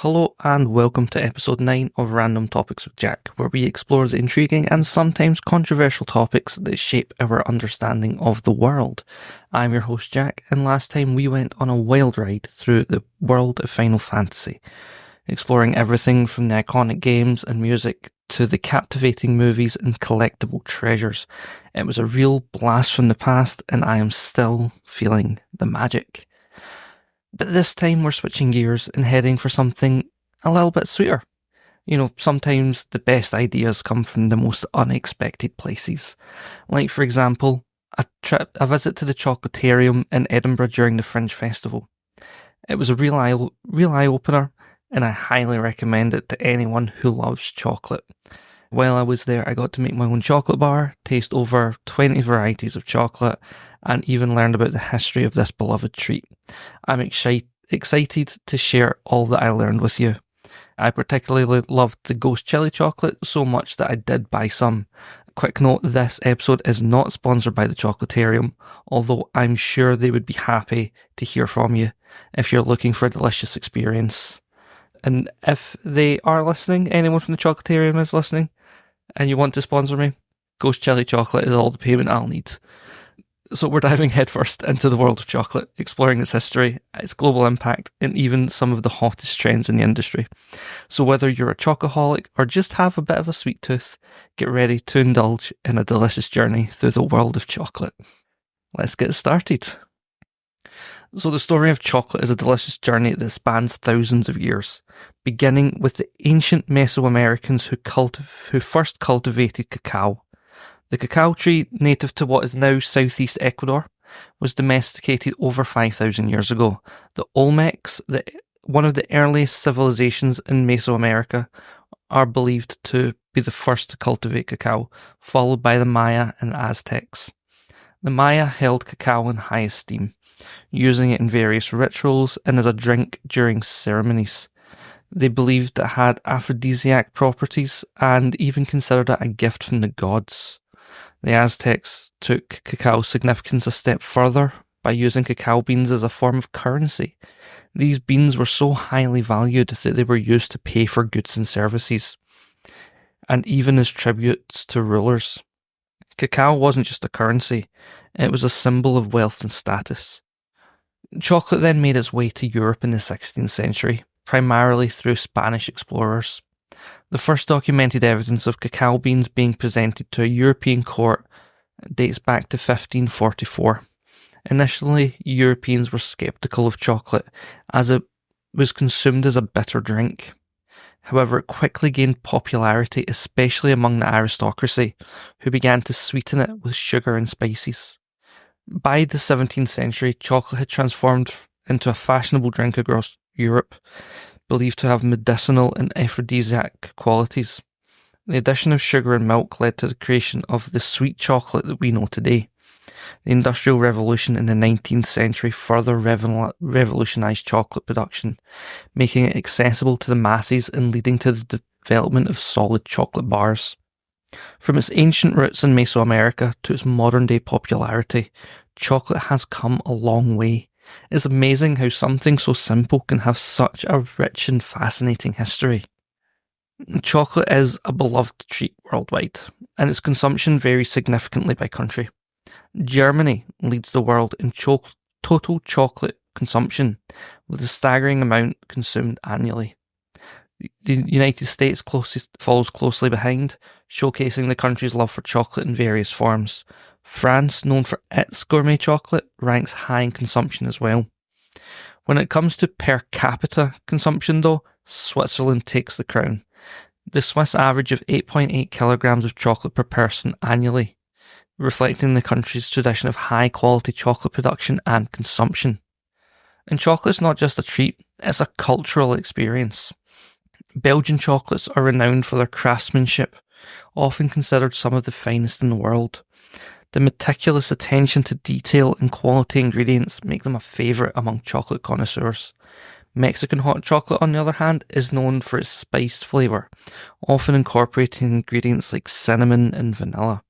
Hello and welcome to episode 9 of Random Topics with Jack, where we explore the intriguing and sometimes controversial topics that shape our understanding of the world. I'm your host Jack, and last time we went on a wild ride through the world of Final Fantasy, exploring everything from the iconic games and music to the captivating movies and collectible treasures. It was a real blast from the past, and I am still feeling the magic. But this time we're switching gears and heading for something a little bit sweeter. You know, sometimes the best ideas come from the most unexpected places. Like, for example, a visit to the Chocolatarium in Edinburgh during the Fringe Festival. It was a real eye-opener, and I highly recommend it to anyone who loves chocolate. While I was there, I got to make my own chocolate bar, taste over 20 varieties of chocolate, and even learned about the history of this beloved treat. I'm excited to share all that I learned with you. I particularly loved the ghost chili chocolate so much that I did buy some. Quick note, this episode is not sponsored by the Chocolatarium, although I'm sure they would be happy to hear from you if you're looking for a delicious experience. And if they are listening, anyone from the Chocolatarium is listening, and you want to sponsor me, ghost chili chocolate is all the payment I'll need. So we're diving headfirst into the world of chocolate, exploring its history, its global impact, and even some of the hottest trends in the industry. So whether you're a chocoholic or just have a bit of a sweet tooth, get ready to indulge in a delicious journey through the world of chocolate. Let's get started. So the story of chocolate is a delicious journey that spans thousands of years, beginning with the ancient Mesoamericans who first cultivated cacao. The cacao tree, native to what is now southeast Ecuador, was domesticated over 5,000 years ago. The Olmecs, one of the earliest civilizations in Mesoamerica, are believed to be the first to cultivate cacao, followed by the Maya and Aztecs. The Maya held cacao in high esteem, using it in various rituals and as a drink during ceremonies. They believed it had aphrodisiac properties and even considered it a gift from the gods. The Aztecs took cacao's significance a step further by using cacao beans as a form of currency. These beans were so highly valued that they were used to pay for goods and services, and even as tributes to rulers. Cacao wasn't just a currency, it was a symbol of wealth and status. Chocolate then made its way to Europe in the 16th century, primarily through Spanish explorers. The first documented evidence of cacao beans being presented to a European court dates back to 1544. Initially, Europeans were sceptical of chocolate as it was consumed as a bitter drink. However, it quickly gained popularity, especially among the aristocracy, who began to sweeten it with sugar and spices. By the 17th century, chocolate had transformed into a fashionable drink across Europe, believed to have medicinal and aphrodisiac qualities. The addition of sugar and milk led to the creation of the sweet chocolate that we know today. The Industrial Revolution in the 19th century further revolutionised chocolate production, making it accessible to the masses and leading to the development of solid chocolate bars. From its ancient roots in Mesoamerica to its modern-day popularity, chocolate has come a long way. It's amazing how something so simple can have such a rich and fascinating history. Chocolate is a beloved treat worldwide, and its consumption varies significantly by country. Germany leads the world in total chocolate consumption, with a staggering amount consumed annually. The United States follows closely behind, showcasing the country's love for chocolate in various forms. France, known for its gourmet chocolate, ranks high in consumption as well. When it comes to per capita consumption though, Switzerland takes the crown. The Swiss average of 8.8 kilograms of chocolate per person annually, reflecting the country's tradition of high quality chocolate production and consumption. And chocolate's not just a treat, it's a cultural experience. Belgian chocolates are renowned for their craftsmanship, often considered some of the finest in the world. The meticulous attention to detail and quality ingredients make them a favourite among chocolate connoisseurs. Mexican hot chocolate, on the other hand, is known for its spiced flavour, often incorporating ingredients like cinnamon and vanilla.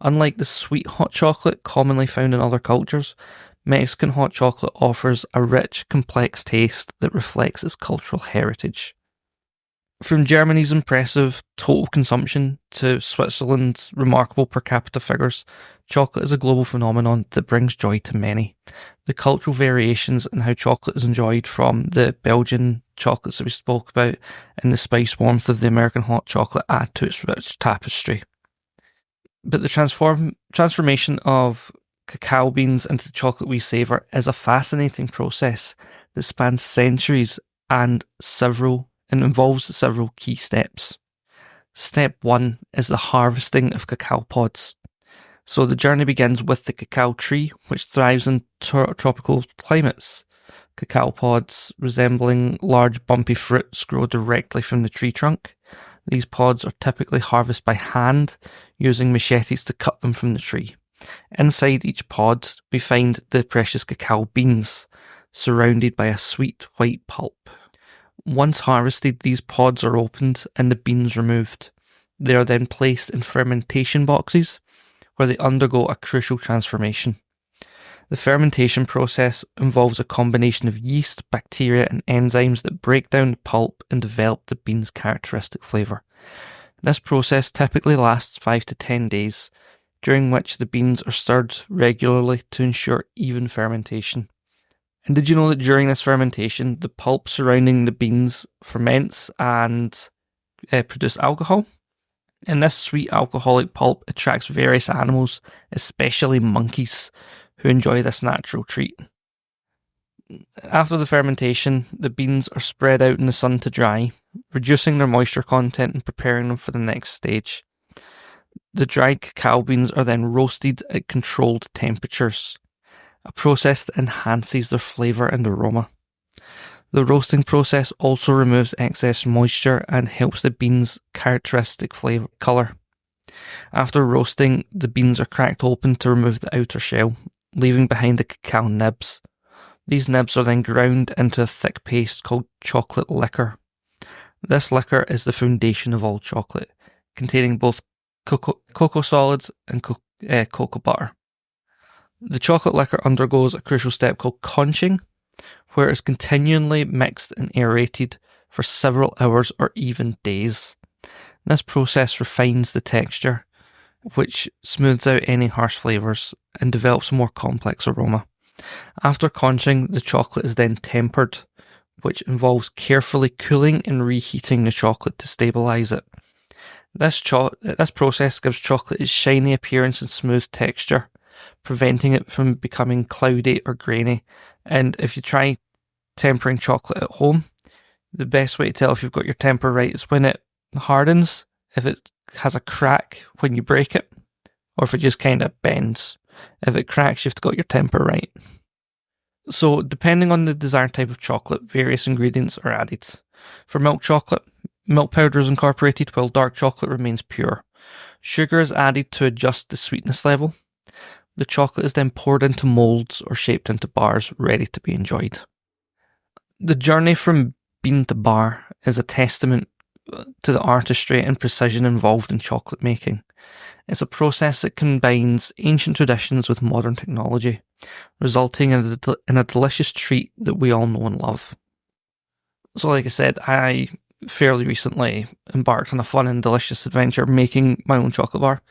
Unlike the sweet hot chocolate commonly found in other cultures, Mexican hot chocolate offers a rich, complex taste that reflects its cultural heritage. From Germany's impressive total consumption to Switzerland's remarkable per capita figures, chocolate is a global phenomenon that brings joy to many. The cultural variations in how chocolate is enjoyed, from the Belgian chocolates that we spoke about and the spice warmth of the American hot chocolate, add to its rich tapestry. But the transformation of cacao beans into the chocolate we savour is a fascinating process that spans centuries and involves several key steps. Step 1 is the harvesting of cacao pods. So the journey begins with the cacao tree, which thrives in tropical climates. Cacao pods, resembling large bumpy fruits, grow directly from the tree trunk. These pods are typically harvested by hand, using machetes to cut them from the tree. Inside each pod, we find the precious cacao beans, surrounded by a sweet white pulp. Once harvested, these pods are opened and the beans removed. They are then placed in fermentation boxes, where they undergo a crucial transformation. The fermentation process involves a combination of yeast, bacteria, and enzymes that break down the pulp and develop the bean's characteristic flavour. This process typically lasts 5 to 10 days, during which the beans are stirred regularly to ensure even fermentation. And did you know that during this fermentation, the pulp surrounding the beans ferments and produce alcohol? And this sweet alcoholic pulp attracts various animals, especially monkeys, who enjoy this natural treat. After the fermentation, the beans are spread out in the sun to dry, reducing their moisture content and preparing them for the next stage. The dried cacao beans are then roasted at controlled temperatures, a process that enhances their flavour and aroma. The roasting process also removes excess moisture and helps the beans' characteristic flavour colour. After roasting, the beans are cracked open to remove the outer shell, leaving behind the cacao nibs. These nibs are then ground into a thick paste called chocolate liquor. This liquor is the foundation of all chocolate, containing both cocoa solids and cocoa butter. The chocolate liquor undergoes a crucial step called conching, where it is continually mixed and aerated for several hours or even days. This process refines the texture, which smooths out any harsh flavours and develops a more complex aroma. After conching, the chocolate is then tempered, which involves carefully cooling and reheating the chocolate to stabilise it. This process gives chocolate its shiny appearance and smooth texture, preventing it from becoming cloudy or grainy. And if you try tempering chocolate at home, the best way to tell if you've got your temper right is when it hardens, if it has a crack when you break it, or if it just kind of bends. If it cracks, you've got your temper right. So, depending on the desired type of chocolate, various ingredients are added. For milk chocolate, milk powder is incorporated while dark chocolate remains pure. Sugar is added to adjust the sweetness level. The chocolate is then poured into moulds or shaped into bars, ready to be enjoyed. The journey from bean to bar is a testament to the artistry and precision involved in chocolate making. It's a process that combines ancient traditions with modern technology, resulting in a delicious treat that we all know and love. So like I said, I fairly recently embarked on a fun and delicious adventure making my own chocolate bar,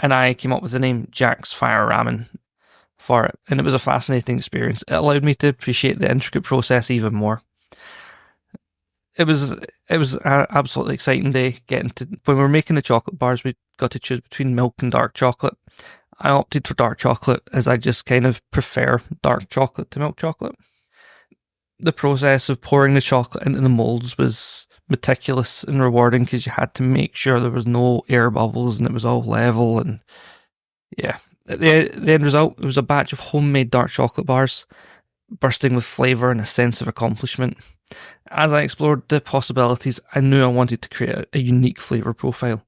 and I came up with the name Jack's Fire Ramen for it, and it was a fascinating experience. It allowed me to appreciate the intricate process even more. It was an absolutely exciting day when we were making the chocolate bars. We got to choose between milk and dark chocolate. I opted for dark chocolate as I just kind of prefer dark chocolate to milk chocolate. The process of pouring the chocolate into the moulds was meticulous and rewarding because you had to make sure there was no air bubbles and it was all level. And yeah, the end result, it was a batch of homemade dark chocolate bars, bursting with flavour and a sense of accomplishment. As I explored the possibilities, I knew I wanted to create a unique flavour profile,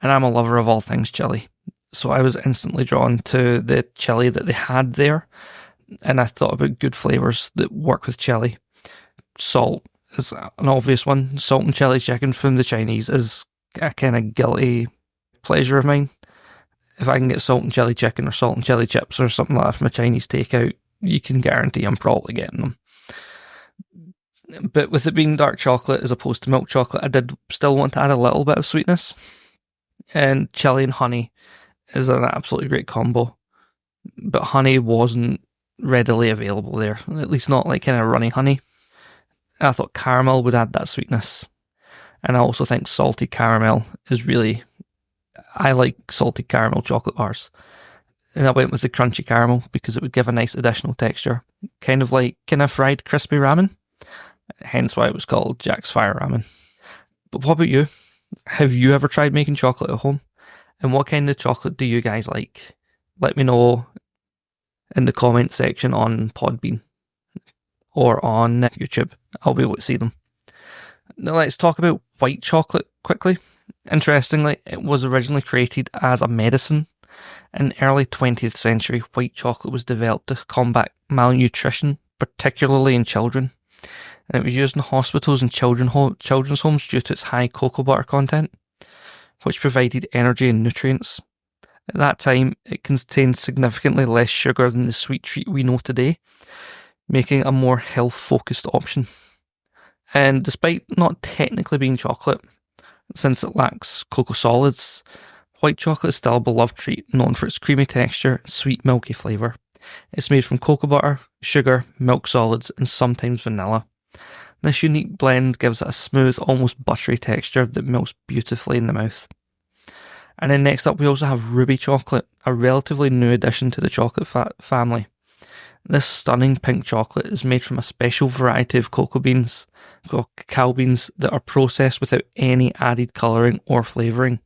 and I'm a lover of all things chili, so I was instantly drawn to the chili that they had there, and I thought about good flavours that work with chili. Salt is an obvious one. Salt and chili chicken from the Chinese is a kind of guilty pleasure of mine. if I can get salt and chili chicken or salt and chili chips or something like that from a Chinese takeout, you can guarantee I'm probably getting them. But with it being dark chocolate as opposed to milk chocolate, I did still want to add a little bit of sweetness. And chili and honey is an absolutely great combo. But honey wasn't readily available there, at least not like kind of runny honey. I thought caramel would add that sweetness. And I also think salted caramel is really... I like salted caramel chocolate bars. And I went with the crunchy caramel because it would give a nice additional texture. Kind of fried crispy ramen. Hence why it was called Jack's Fire Ramen. But what about you? Have you ever tried making chocolate at home? And what kind of chocolate do you guys like? Let me know in the comment section on Podbean or on YouTube. I'll be able to see them. Now let's talk about white chocolate quickly. Interestingly, it was originally created as a medicine. In the early 20th century, white chocolate was developed to combat malnutrition, particularly in children. And it was used in hospitals and children's homes due to its high cocoa butter content, which provided energy and nutrients. At that time, it contained significantly less sugar than the sweet treat we know today, making it a more health-focused option. And despite not technically being chocolate, since it lacks cocoa solids, white chocolate is still a beloved treat, known for its creamy texture and sweet milky flavour. It's made from cocoa butter, sugar, milk solids, and sometimes vanilla. This unique blend gives it a smooth, almost buttery texture that melts beautifully in the mouth. And then next up we also have ruby chocolate, a relatively new addition to the chocolate family. This stunning pink chocolate is made from a special variety of cocoa beans, called cacao beans, that are processed without any added colouring or flavouring.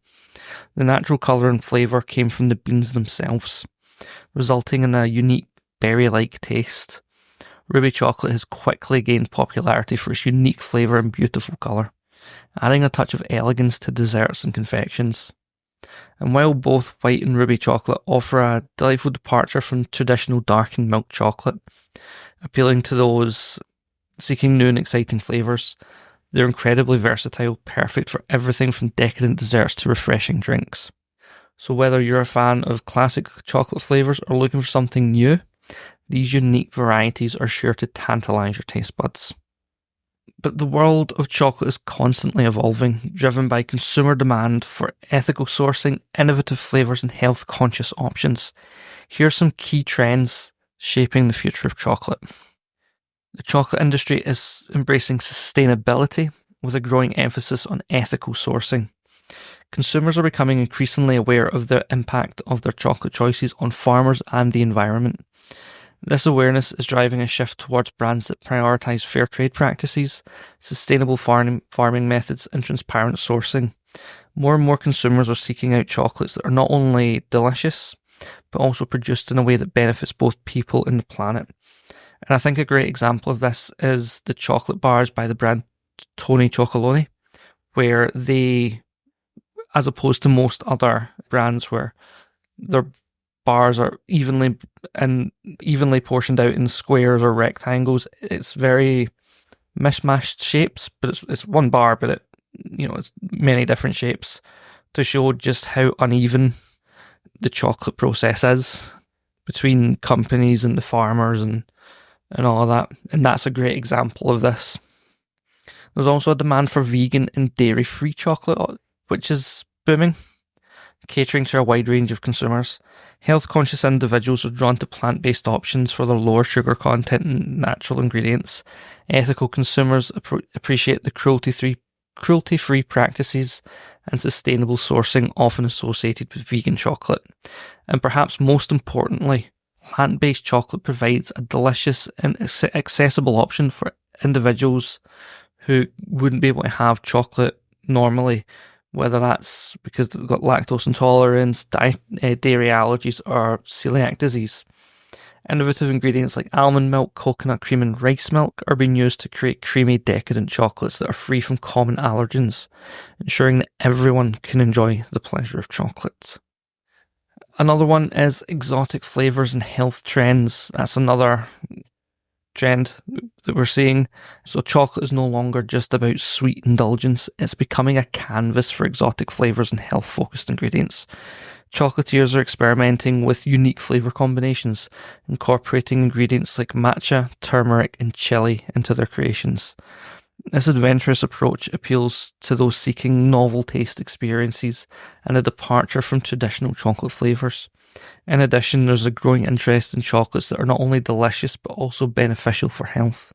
The natural colour and flavour came from the beans themselves, resulting in a unique berry-like taste. Ruby chocolate has quickly gained popularity for its unique flavour and beautiful colour, adding a touch of elegance to desserts and confections. And while both white and ruby chocolate offer a delightful departure from traditional dark and milk chocolate, appealing to those seeking new and exciting flavours, they're incredibly versatile, perfect for everything from decadent desserts to refreshing drinks. So whether you're a fan of classic chocolate flavours or looking for something new, these unique varieties are sure to tantalise your taste buds. But the world of chocolate is constantly evolving, driven by consumer demand for ethical sourcing, innovative flavours and health-conscious options. Here are some key trends shaping the future of chocolate. The chocolate industry is embracing sustainability with a growing emphasis on ethical sourcing. Consumers are becoming increasingly aware of the impact of their chocolate choices on farmers and the environment. This awareness is driving a shift towards brands that prioritise fair trade practices, sustainable farming methods and transparent sourcing. More and more consumers are seeking out chocolates that are not only delicious, but also produced in a way that benefits both people and the planet. And I think a great example of this is the chocolate bars by the brand Tony Chocolonely, where they, as opposed to most other brands where their bars are evenly portioned out in squares or rectangles, it's very mishmashed shapes, but it's one bar, but it's many different shapes to show just how uneven the chocolate process is between companies and the farmers and all of that. And that's a great example of this. There's also a demand for vegan and dairy-free chocolate, which is booming, catering to a wide range of consumers. Health-conscious individuals are drawn to plant-based options for their lower sugar content and natural ingredients. Ethical consumers appreciate the cruelty-free practices and sustainable sourcing often associated with vegan chocolate. And perhaps most importantly, plant-based chocolate provides a delicious and accessible option for individuals who wouldn't be able to have chocolate normally, whether that's because they've got lactose intolerance, dairy allergies, or celiac disease. Innovative ingredients like almond milk, coconut cream, and rice milk are being used to create creamy, decadent chocolates that are free from common allergens, ensuring that everyone can enjoy the pleasure of chocolate. Another one is exotic flavours and health trends. That's another trend that we're seeing. So chocolate is no longer just about sweet indulgence, it's becoming a canvas for exotic flavours and health-focused ingredients. chocolatiers are experimenting with unique flavour combinations, incorporating ingredients like matcha, turmeric, and chili into their creations. This adventurous approach appeals to those seeking novel taste experiences and a departure from traditional chocolate flavours. In addition, there's a growing interest in chocolates that are not only delicious but also beneficial for health.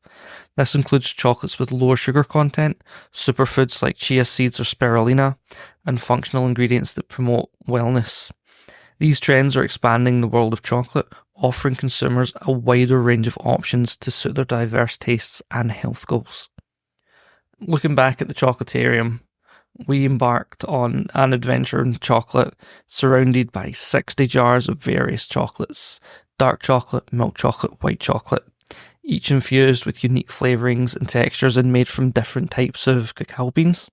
This includes chocolates with lower sugar content, superfoods like chia seeds or spirulina, and functional ingredients that promote wellness. These trends are expanding the world of chocolate, offering consumers a wider range of options to suit their diverse tastes and health goals. Looking back at the Chocolatarium, we embarked on an adventure in chocolate surrounded by 60 jars of various chocolates: dark chocolate, milk chocolate, white chocolate, each infused with unique flavourings and textures and made from different types of cacao beans.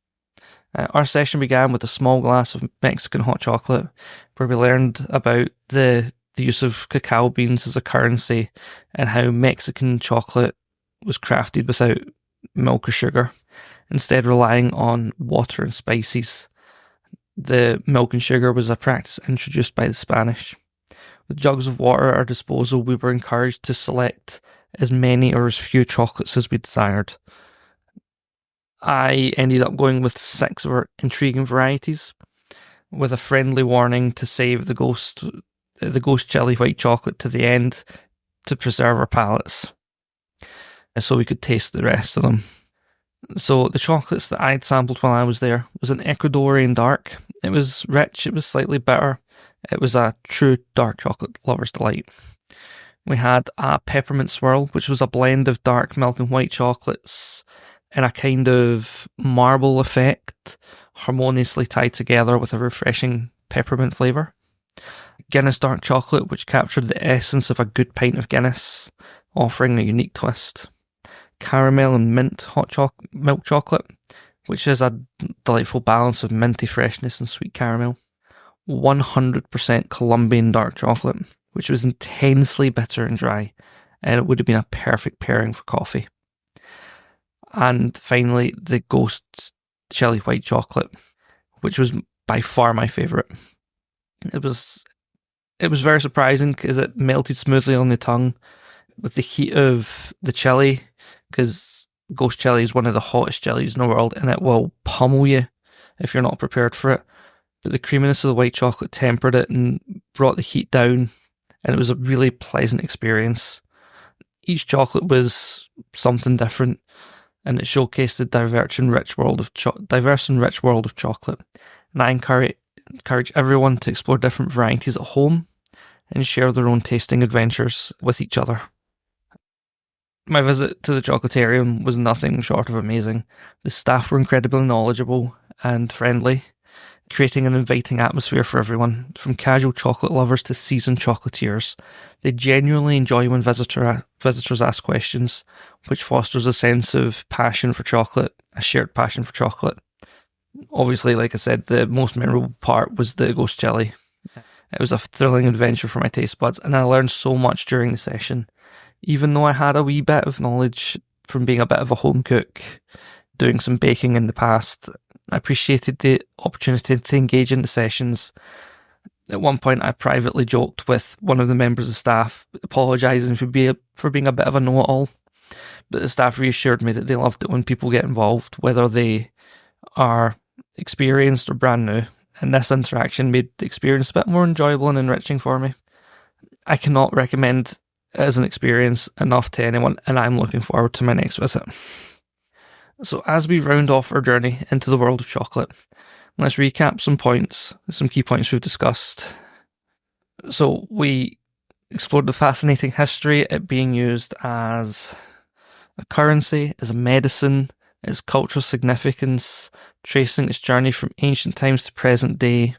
Our session began with a small glass of Mexican hot chocolate, where we learned about the use of cacao beans as a currency and how Mexican chocolate was crafted without milk or sugar, instead relying on water and spices. The milk and sugar was a practice introduced by the Spanish. With jugs of water at our disposal, we were encouraged to select as many or as few chocolates as we desired. I ended up going with 6 of our intriguing varieties, with a friendly warning to save the ghost chili white chocolate to the end to preserve our palates, so we could taste the rest of them. So the chocolates that I'd sampled while I was there was an Ecuadorian dark. It was rich, it was slightly bitter. It was a true dark chocolate lover's delight. We had a peppermint swirl, which was a blend of dark milk and white chocolates in a kind of marble effect, harmoniously tied together with a refreshing peppermint flavour. Guinness dark chocolate, which captured the essence of a good pint of Guinness, offering a unique twist. Caramel and mint milk chocolate, which is a delightful balance of minty freshness and sweet caramel. 100% Colombian dark chocolate, which was intensely bitter and dry, and it would have been a perfect pairing for coffee. And finally, the Ghost chili white chocolate, which was by far my favourite. It was very surprising because it melted smoothly on the tongue with the heat of the chili, because Ghost chili is one of the hottest chilies in the world and it will pummel you if you're not prepared for it. But the creaminess of the white chocolate tempered it and brought the heat down, and it was a really pleasant experience. Each chocolate was something different, and it showcased the diverse and rich world of chocolate. And I encourage everyone to explore different varieties at home and share their own tasting adventures with each other. My visit to the Chocolatarium was nothing short of amazing. The staff were incredibly knowledgeable and friendly, creating an inviting atmosphere for everyone, from casual chocolate lovers to seasoned chocolatiers. They genuinely enjoy when visitors ask questions, which fosters a sense of passion for chocolate, a shared passion for chocolate. Obviously, like I said, the most memorable part was the Ghost chili. It was a thrilling adventure for my taste buds, and I learned so much during the session. Even though I had a wee bit of knowledge from being a bit of a home cook, doing some baking in the past, I appreciated the opportunity to engage in the sessions. At one point, I privately joked with one of the members of staff, apologising for being a bit of a know-it-all. But the staff reassured me that they loved it when people get involved, whether they are experienced or brand new. And this interaction made the experience a bit more enjoyable and enriching for me. I cannot recommend it as an experience enough to anyone, and I'm looking forward to my next visit. So as we round off our journey into the world of chocolate, let's recap some key points we've discussed. So we explored the fascinating history, it being used as a currency, as a medicine, its cultural significance, tracing its journey from ancient times to present day.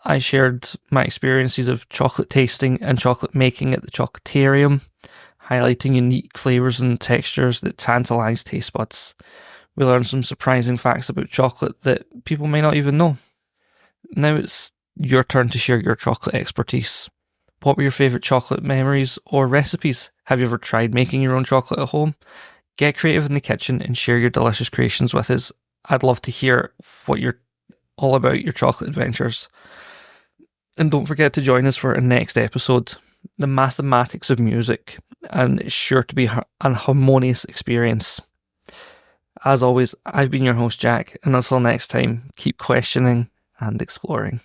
I shared my experiences of chocolate tasting and chocolate making at the Chocolatarium, highlighting unique flavours and textures that tantalise taste buds. We learned some surprising facts about chocolate that people may not even know. Now it's your turn to share your chocolate expertise. What were your favourite chocolate memories or recipes? Have you ever tried making your own chocolate at home? Get creative in the kitchen and share your delicious creations with us. I'd love to hear what you're all about, your chocolate adventures. And don't forget to join us for our next episode, The Mathematics of Music, and it's sure to be an harmonious experience. As always, I've been your host, Jack, and until next time, keep questioning and exploring.